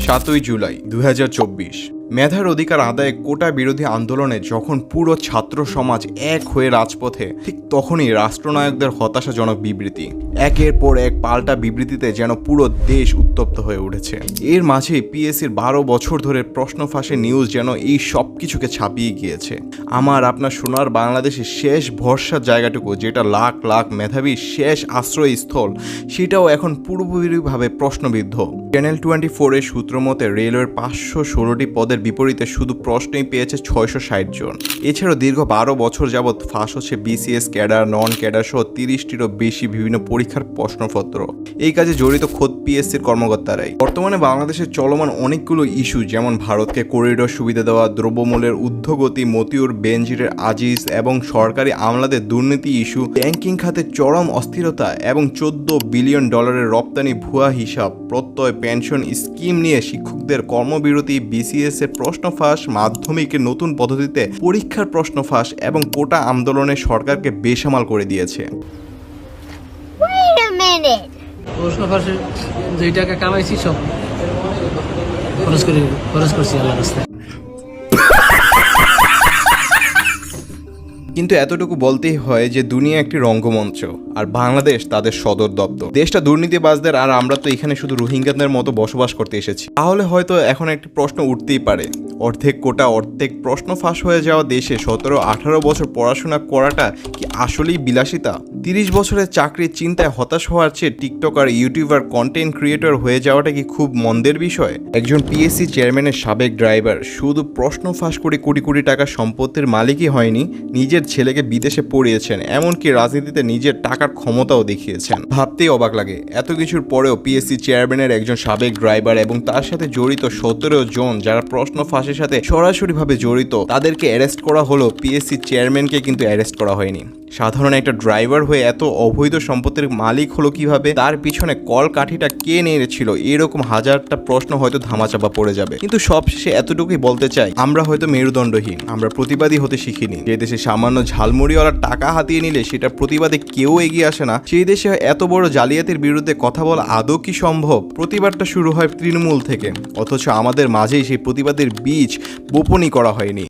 7ই জুলাই 2024 মেধার অধিকার আদায়ে কোটা বিরোধী আন্দোলনে যখন পুরো ছাত্র সমাজ এক হয়ে রাজপথে, ঠিক তখনই রাষ্ট্রনায়কদের হতাশাজনক বিবৃতি। একের পর এক পাল্টা বিবৃতিতে যেন পুরো দেশ উত্তপ্ত হয়ে উঠেছে। এর মাঝেই পিএসসির 12 বছর ধরে প্রশ্ন ফাঁসের নিউজ যেন এই সব কিছুকে ছাপিয়ে গিয়েছে। আমার আপনার সোনার বাংলাদেশের শেষ ভরসার জায়গাটুকু, যেটা লাখ লাখ মেধাবীর শেষ আশ্রয়স্থল, সেটাও এখন পুরোপুরিভাবে প্রশ্নবিদ্ধ। চ্যানেল 24-এর সূত্র মতে রেলওয়ের 516টি পদের বিপরীতে শুধু প্রশ্নই পেয়েছে 660 জন। এছাড়াও দীর্ঘ 12 বছর যাবৎ ফাঁস হচ্ছে বিসিএস ক্যাডার, নন ক্যাডার সহ 30টিরও বেশি বিভিন্ন পরীক্ষার প্রশ্নপত্র। এই কাজে জড়িত খোদ পিএসসির কর্মকর্তারাই। বর্তমানে বাংলাদেশের চলমান অনেকগুলো ইস্যু, যেমন ভারতকে করিডোর সুবিধা দেওয়া, দ্রব্যমূল্যের ঊর্ধ্বগতি, মতিউর বেনজিরের আজিজ এবং সরকারি আমলাদের দুর্নীতি ইস্যু, ব্যাংকিং খাতে চরম অস্থিরতা এবং $14 বিলিয়ন রপ্তানি ভুয়া হিসাব, প্রত্যয় পেনশন স্কিম নিয়ে শিক্ষকদের কর্মবিরতি, বিসিএস এর প্রশ্ন ফাঁস, মাধ্যমিকের নতুন পদ্ধতিতে পরীক্ষার প্রশ্ন ফাঁস এবং কোটা আন্দোলনে সরকারকে বেসামাল করে দিয়েছে। প্রশ্ন ফাঁসে যেই টাকা কামাইছি সব খরচ করছি আল্লাহর রাস্তায়। কিন্তু এতটুকু বলতেই হয় যে দুনিয়া একটি রঙ্গমঞ্চ আর বাংলাদেশ তাদের সদর দপ্তর। দেশটা দুর্নীতিবাজদের, আর আমরা তো এখানে শুধু রোহিঙ্গাদের মতো বসবাস করতে এসেছি। তাহলে হয়তো এখন একটি প্রশ্ন উঠতেই পারে, অর্ধেক কোটা অর্ধেক প্রশ্ন ফাঁস হয়ে যাওয়া দেশে 17-18 বছর পড়াশোনা করাটা কি আসলেই বিলাসিতা? 30 বছরের চাকরির চিন্তায় হতাশ হওয়ার চেয়ে টিকটকার, ইউটিউবার, কন্টেন্ট ক্রিয়েটর হয়ে যাওয়াটা কি খুব মন্দের বিষয়? একজন পিএসসি চেয়ারম্যানের সাবেক ড্রাইভার শুধু প্রশ্ন ফাঁস করে কোটি কোটি টাকা সম্পত্তির মালিকই হয়নি, নিজের ছেলেকে বিদেশে পড়িয়েছেন, এমনকি রাজনীতিতে নিজের টাকার ক্ষমতাও দেখিয়েছেন। ভাবতেই অবাক লাগে, এত কিছুর পরেও পিএসসি চেয়ারম্যানের একজন সাবেক ড্রাইভার এবং তার সাথে জড়িত 17 জন যারা প্রশ্ন ফাঁসের সাথে সরাসরিভাবে জড়িত, তাদেরকে অ্যারেস্ট করা হলো, পিএসসি চেয়ারম্যানকে কিন্তু অ্যারেস্ট করা হয়নি। সাধারণ একটা ড্রাইভার হয়ে এত অবৈধ সম্পত্তির মালিক হলো কিভাবে? তার পিছনে কল কাঠিটা কে নেড়েছিল? এরকম হাজারটা প্রশ্ন হয়তো ধামাচাপা পড়ে যাবে। কিন্তু সবশেষে এতটুকুই বলতে চাই, আমরা হয়তো মেরুদণ্ডহীন, আমরা প্রতিবাদী হতে শিখিনি। যে দেশে সামান্য ঝালমুড়িওয়ালার টাকা হাতিয়ে নিলে সেটা প্রতিবাদে কেউ এগিয়ে আসে না, সেই দেশে এত বড় জালিয়াতির বিরুদ্ধে কথা বলা আদৌ কি সম্ভব? প্রতিবাদটা শুরু হয় তৃণমূল থেকে, অথচ আমাদের মাঝেই সেই প্রতিবাদের বীজ বপনই করা হয়নি।